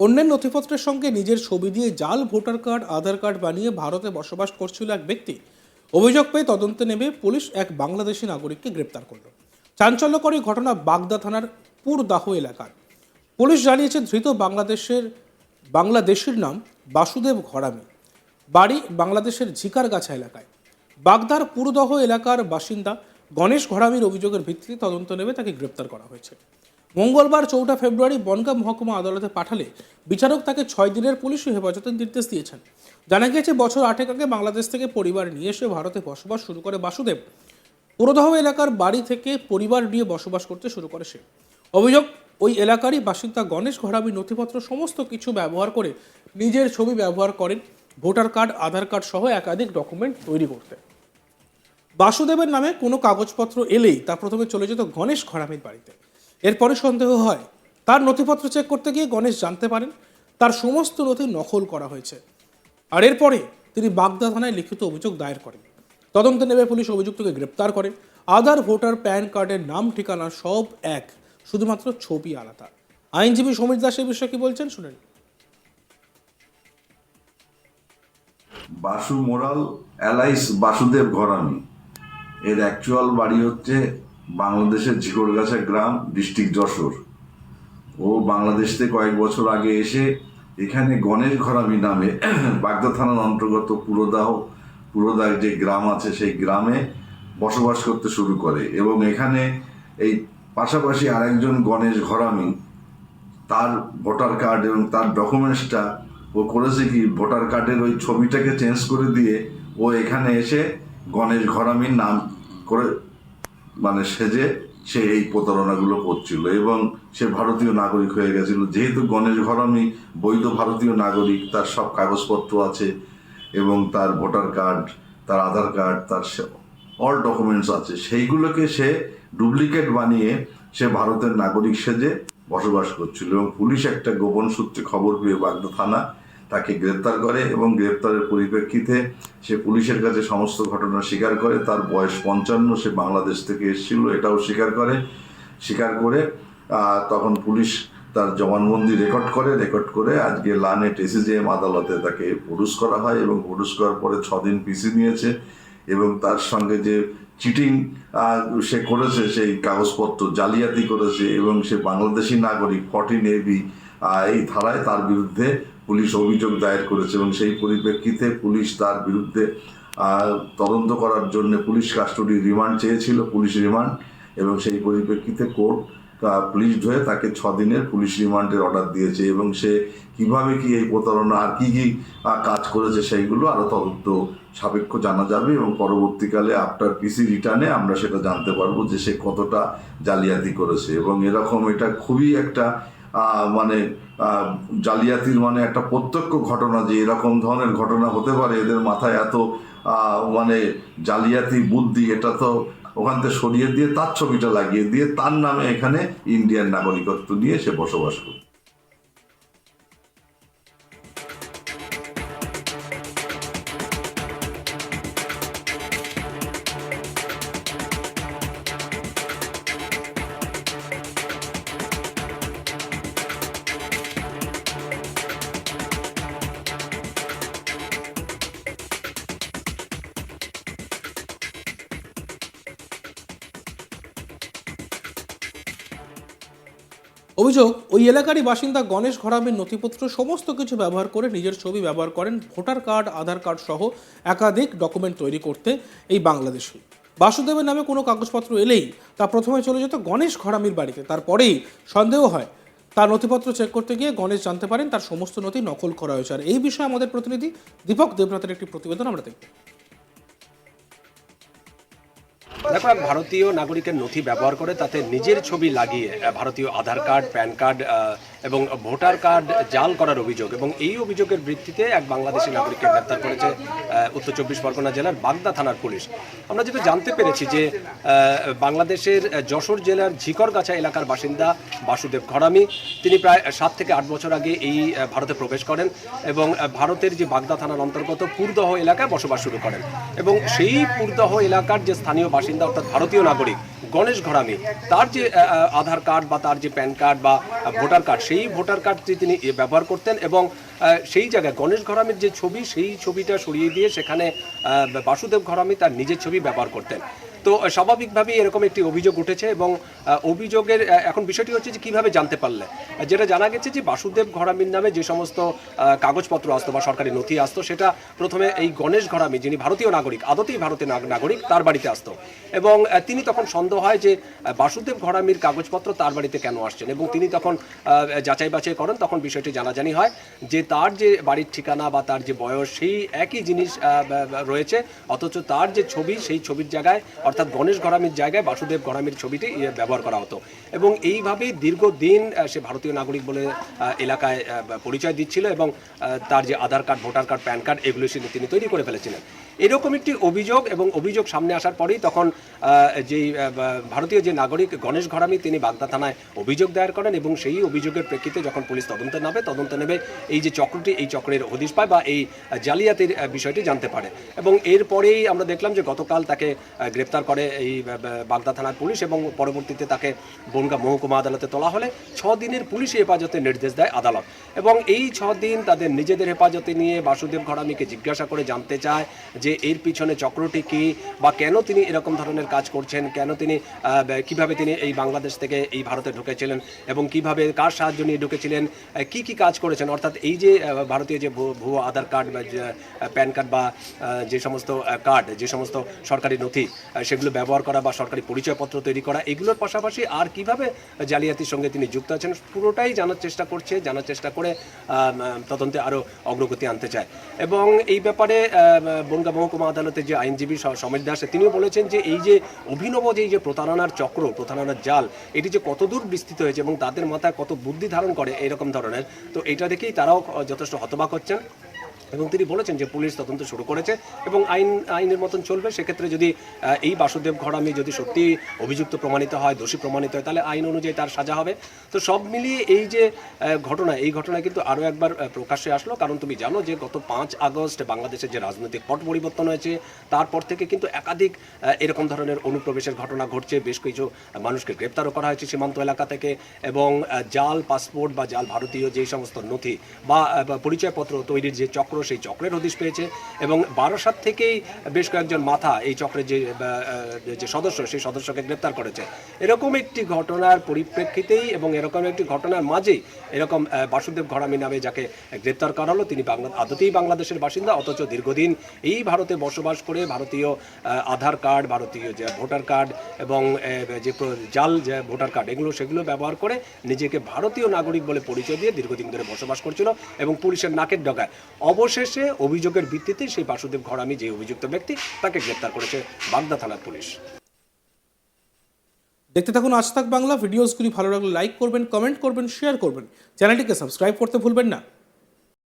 অন্যের নথিপত্রের সঙ্গে নিজের ছবি দিয়ে জাল ভোটার কার্ড আধার কার্ড বানিয়ে ভারতে বসবাস করছিল এক ব্যক্তি। অভিযোগ পেয়ে তদন্তে নেমে পুলিশ এক বাংলাদেশি নাগরিককে গ্রেপ্তার করল। চাঞ্চল্যকর এই ঘটনা বাগদা থানার পুরদাহ এলাকার। পুলিশ জানিয়েছে ধৃত বাংলাদেশির নাম বাসুদেব ঘরামি, বাড়ি বাংলাদেশের ঝিকারগাছা এলাকায়। বাগদার পুরদহ এলাকার বাসিন্দা গণেশ ঘরামির অভিযোগের ভিত্তিতে তদন্ত নেমে তাকে গ্রেপ্তার করা হয়েছে। মঙ্গলবার 4 ফেব্রুয়ারি বনগাঁ মহকুমা আদালতে পাঠালে বিচারক তাকে 6 দিনের পুলিশি হেফাজতের নির্দেশ দিয়েছেন। জানা গিয়েছে বছর 8 আগে বাংলাদেশ থেকে পরিবার নিয়ে এসে ভারতে বসবাস শুরু করে বাসুদেব। পুরদহ এলাকার বাড়ি থেকে পরিবার নিয়ে বসবাস করতে শুরু করে সে। অভিযোগ, ওই এলাকারই বাসিন্দা গণেশ ঘরামি নথিপত্র সমস্ত কিছু ব্যবহার করে নিজের ছবি ব্যবহার করেন ভোটার কার্ড আধার কার্ড সহ একাধিক ডকুমেন্ট তৈরি করতে। বাসুদেবের নামে কোনো কাগজপত্র এলেই তা প্রথমে চলে যেত গণেশ ঘরামির বাড়িতে। এরপরে সন্দেহ হয়, তার নথিপত্র চেক করতে গিয়ে গণেশ জানতে পারেন তার সমস্ত নথি নকল করা হয়েছে। আর এরপরে তিনি বাগদা থানায় লিখিত অভিযোগ দায়ের করেন। তদন্তে নেমে পুলিশ অভিযুক্তকে গ্রেপ্তার করে। আধার, ভোটার, প্যান কার্ডের নাম ঠিকানা সব এক, শুধুমাত্র ছবি আলাদা। আইনজীবী সমীর দাস এই বিষয়ে কি বলছেন শুনেন। বাসু মোরাল অ্যালাইস বাসুদেব ঘরামি, এর অ্যাকচুয়াল বাড়ি হচ্ছে বাংলাদেশের ঝিকরগাছা গ্রাম, ডিস্ট্রিক্ট যশোর। ও বাংলাদেশ থেকে কয়েক বছর আগে এসে এখানে গণেশ ঘরামি নামে বাগদা থানার অন্তর্গত পুরোদাহ যে গ্রাম আছে সেই গ্রামে বসবাস করতে শুরু করে। এবং এখানে এই পাশাপাশি আরেকজন গণেশ ঘরামি, তার ভোটার কার্ড এবং তার ডকুমেন্টসটা ও করেছে কি, ভোটার কার্ডের ওই ছবিটাকে চেঞ্জ করে দিয়ে ও এখানে এসে গণেশ ঘরামির নাম করে সেজে সে এই প্রতারণাগুলো করছিল এবং সে ভারতীয় নাগরিক হয়ে গেছিল। যেহেতু গণেশ ঘরামি বৈধ ভারতীয় নাগরিক, তার সব কাগজপত্র আছে এবং তার ভোটার কার্ড, তার আধার কার্ড, তার অল ডকুমেন্টস আছে, সেইগুলোকে সে ডুপ্লিকেট বানিয়ে সে ভারতের নাগরিক সেজে বসবাস করছিল। এবং পুলিশ একটা গোপন সূত্রে খবর পেয়ে বাগদা থানা তাকে গ্রেপ্তার করে এবং গ্রেপ্তারের পরিপ্রেক্ষিতে সে পুলিশের কাছে সমস্ত ঘটনা স্বীকার করে। তার বয়স 55, সে বাংলাদেশ থেকে এসেছিল এটাও স্বীকার করে তখন পুলিশ তার জবানবন্দি রেকর্ড করে আজকে লানেট এসিজেএম আদালতে তাকে প্রডিউস করা হয় এবং প্রডিউস করার পরে 6 দিন পিসি নিয়েছে। এবং তার সঙ্গে যে চিটিং সে করেছে, সেই কাগজপত্র জালিয়াতি করেছে এবং সে বাংলাদেশি নাগরিক 14AB এই ধারায় তার বিরুদ্ধে পুলিশ অভিযোগ দায়ের করেছে। এবং সেই পরিপ্রেক্ষিতে পুলিশ তার বিরুদ্ধে তদন্ত করার জন্য পুলিশ কাস্টডি রিমান্ড চেয়েছিল, পুলিশ রিমান্ড, এবং সেই পরিপ্রেক্ষিতে কোর্ট পুলিশ হয়ে তাকে 6 দিনের পুলিশ রিমান্ডের অর্ডার দিয়েছে। এবং সে কিভাবে কি এই প্রতারণা আর কি কাজ করেছে সেইগুলো আরও তদন্ত সাপেক্ষ জানা যাবে এবং পরবর্তীকালে আফটার পিসি রিটার্নে আমরা সেটা জানতে পারবো যে সে কতটা জালিয়াতি করেছে। এবং এরকম এটা খুবই একটা জালিয়াতির একটা প্রত্যক্ষ ঘটনা, যে এরকম ধরনের ঘটনা হতে পারে, এদের মাথায় এত জালিয়াতি বুদ্ধি, এটা তো ওখান থেকে সরিয়ে দিয়ে তার ছবিটা লাগিয়ে দিয়ে তার নামে এখানে ইন্ডিয়ান নাগরিকত্ব নিয়ে সে বসবাস করে। অভিযোগ, ওই এলাকারই বাসিন্দা গণেশ ঘরামির নথিপত্র সমস্ত কিছু ব্যবহার করে নিজের ছবি ব্যবহার করেন ভোটার কার্ড আধার কার্ড সহ একাধিক ডকুমেন্ট তৈরি করতে এই বাংলাদেশি। বাসুদেবের নামে কোনো কাগজপত্র এলেই তা প্রথমে চলে যেত গণেশ ঘরামির বাড়িতে। তারপরেই সন্দেহ হয়, তার নথিপত্র চেক করতে গিয়ে গণেশ জানতে পারেন তার সমস্ত নথি নকল করা হয়েছে। আর এই বিষয়ে আমাদের প্রতিনিধি দীপক দেবনাথের একটি প্রতিবেদন আমরা দেখব। দেখো, এক ভারতীয় নাগরিকের নথি ব্যবহার করে তাতে নিজের ছবি লাগিয়ে ভারতীয় আধার কার্ড, প্যান কার্ড এবং ভোটার কার্ড জাল করার অভিযোগ, এবং এই অভিযোগের ভিত্তিতে এক বাংলাদেশি নাগরিককে গ্রেপ্তার করেছে উত্তর 24 পরগনা জেলার বাগদা থানার পুলিশ। আমরা যেটা জানতে পেরেছি যে বাংলাদেশের যশোর জেলার ঝিকরগাছা এলাকার বাসিন্দা বাসুদেব ঘরামি, তিনি প্রায় 7 থেকে 8 বছর আগে এই ভারতে প্রবেশ করেন এবং ভারতের যে বাগদা থানার অন্তর্গত পুরদহ এলাকায় বসবাস শুরু করেন। এবং সেই পুরদহ এলাকার যে স্থানীয় বাসিন্দা অর্থাৎ ভারতীয় নাগরিক গণেশ ঘরামি, তার যে আধার কার্ড বা তার যে প্যান কার্ড বা ভোটার কার্ড সেই ভোটার কার্ডটি তিনি ব্যবহার করতেন এবং সেই জায়গায় গণেশ ঘরামির যে ছবি সেই ছবিটা সরিয়ে দিয়ে সেখানে বাসুদেব ঘরামি তার নিজের ছবি ব্যবহার করতেন। তো স্বাভাবিকভাবেই এরকম একটি অভিযোগ উঠেছে এবং অভিযোগের এখন বিষয়টি হচ্ছে যে কীভাবে জানতে পারলে, যেটা জানা গেছে যে বাসুদেব ঘরামির নামে যে সমস্ত কাগজপত্র আসতো বা সরকারি নথি আসতো সেটা প্রথমে এই গণেশ ঘরামি, যিনি ভারতীয় নাগরিক, আদতেই ভারতীয় নাগরিক, তার বাড়িতে আসতো এবং তিনি তখন সন্দেহ হয় যে বাসুদেব ঘরামির কাগজপত্র তার বাড়িতে কেন আসছেন এবং তিনি তখন যাচাই বাছাই করেন। তখন বিষয়টি জানাজানি হয় যে তার যে বাড়ির ঠিকানা বা তার যে বয়স সেই একই জিনিস রয়েছে, অথচ তার যে ছবি সেই ছবির জায়গায় অর্থাৎ গণেশ ঘরামির জায়গায় বাসুদেব ঘরামির ছবিটি ব্যবহার করা হতো এবং এইভাবেই দীর্ঘদিন সে ভারতীয় নাগরিক বলে এলাকায় পরিচয় দিচ্ছিল এবং তার যে Aadhaar card, voter card, PAN card এগুলো তিনি তৈরি করে ফেলেছিলেন। এরকম একটি অভিযোগ এবং অভিযোগ সামনে আসার পরেই তখন যেই ভারতীয় যে নাগরিক গণেশ ঘরামি তিনি বাগদা থানায় অভিযোগ দায়ের করেন এবং সেই অভিযোগের প্রেক্ষিতে যখন পুলিশ তদন্ত নেবে এই যে চক্রটি, এই চক্রের হদিশ পায় বা এই জালিয়াতির বিষয়টি জানতে পারে এবং এরপরেই আমরা দেখলাম যে গতকাল তাকে গ্রেপ্তার করে এই বাগদা থানার পুলিশ এবং পরবর্তীতে তাকে বনগাঁ মহকুমা আদালতে তোলা হলে 6 দিনের পুলিশি হেফাজতের নির্দেশ দেয় আদালত এবং এই 6 দিন তাদের নিজেদের হেফাজতে নিয়ে বাসুদেব ঘরামিকে জিজ্ঞাসা করে জানতে চায় যে এর পিছনে চক্রটি কি বা কেন তিনি এরকম ধরনের কাজ করছেন, কেন তিনি কিভাবে তিনি এই বাংলাদেশ থেকে এই ভারতে ঢুকেছিলেন এবং কিভাবে কার সাহায্য নিয়ে ঢুকেছিলেন, কি কি কাজ করেছেন। অর্থাৎ এই যে ভারতীয় যে ভুয়ো আধার কার্ড বা প্যান কার্ড বা যে সমস্ত কার্ড, যে সমস্ত সরকারি নথি সেগুলো ব্যবহার করা বা সরকারি পরিচয়পত্র তৈরি করা, এগুলোর পাশাপাশি আর কিভাবে জালিয়াতির সঙ্গে তিনি যুক্ত আছেন পুরোটাই জানার চেষ্টা করে তদন্তে আরও অগ্রগতি আনতে চায় এবং এই ব্যাপারে বনগাঁ মহকুমা আদালতের যে আইনজীবী সমীর দাস তিনিও বলেছেন যে এই যে অভিনব যে এই যে প্রতারণার চক্র, প্রতারণার জাল, এটি যে কতদূর বিস্তৃত হয়েছে এবং তাদের মাথায় কত বুদ্ধি ধারণ করে এরকম ধরনের, তো এটা দেখেই তারাও যথেষ্ট হতবাক হচ্ছেন এবং তিনি বলেছেন যে পুলিশ তদন্ত শুরু করেছে এবং আইনের মতন চলবে। সেক্ষেত্রে যদি এই বাসুদেব ঘরামি যদি সত্যি অভিযুক্ত প্রমাণিত হয়, দোষী প্রমাণিত হয়, তাহলে আইন অনুযায়ী তার সাজা হবে। তো সব মিলিয়ে এই যে ঘটনা কিন্তু আরও একবার প্রকাশ্যে আসলো, কারণ তুমি জানো যে গত 5 আগস্ট বাংলাদেশের যে রাজনৈতিক পট পরিবর্তন হয়েছে তারপর থেকে কিন্তু একাধিক এরকম ধরনের অনুপ্রবেশের ঘটনা ঘটছে, বেশ কিছু মানুষকে গ্রেপ্তারও করা হয়েছে সীমান্ত এলাকা থেকে এবং জাল পাসপোর্ট বা জাল ভারতীয় যে সমস্ত নথি বা পরিচয়পত্র তৈরির যে চক্র, সেই চক্রের হদিশ পেয়েছে এবং বারাসাত থেকেই বেশ কয়েকজন মাথা এই চক্রের যে সদস্য, সেই সদস্যকে গ্রেপ্তার করেছে। এরকম একটি ঘটনার পরিপ্রেক্ষিতেই এবং এরকম একটি ঘটনার মাঝেই এরকম বাসুদেব ঘরামি নামে যাকে গ্রেপ্তার করা হলো, তিনি আদতেই বাংলাদেশের বাসিন্দা, অথচ দীর্ঘদিন এই ভারতে বসবাস করে ভারতীয় আধার কার্ড, ভারতীয় যে ভোটার কার্ড এবং যে জাল যে ভোটার কার্ড সেগুলো ব্যবহার করে নিজেকে ভারতীয় নাগরিক বলে পরিচয় দিয়ে দীর্ঘদিন ধরে বসবাস করছিল এবং পুলিশের নাকের ডগায় অবশেষে অভিযোগের ভিত্তিতে সেই বাসুদেব ঘরামি যে অভিযুক্ত ব্যক্তি তাকে গ্রেপ্তার করেছে বাগদা থানার পুলিশ। দেখতে থাকুন আজ তাক বাংলা। ভিডিওসগুলি ভালো লাগলে লাইক করবেন, কমেন্ট করবেন, শেয়ার করবেন, চ্যানেলটিকে সাবস্ক্রাইব করতে ভুলবেন না।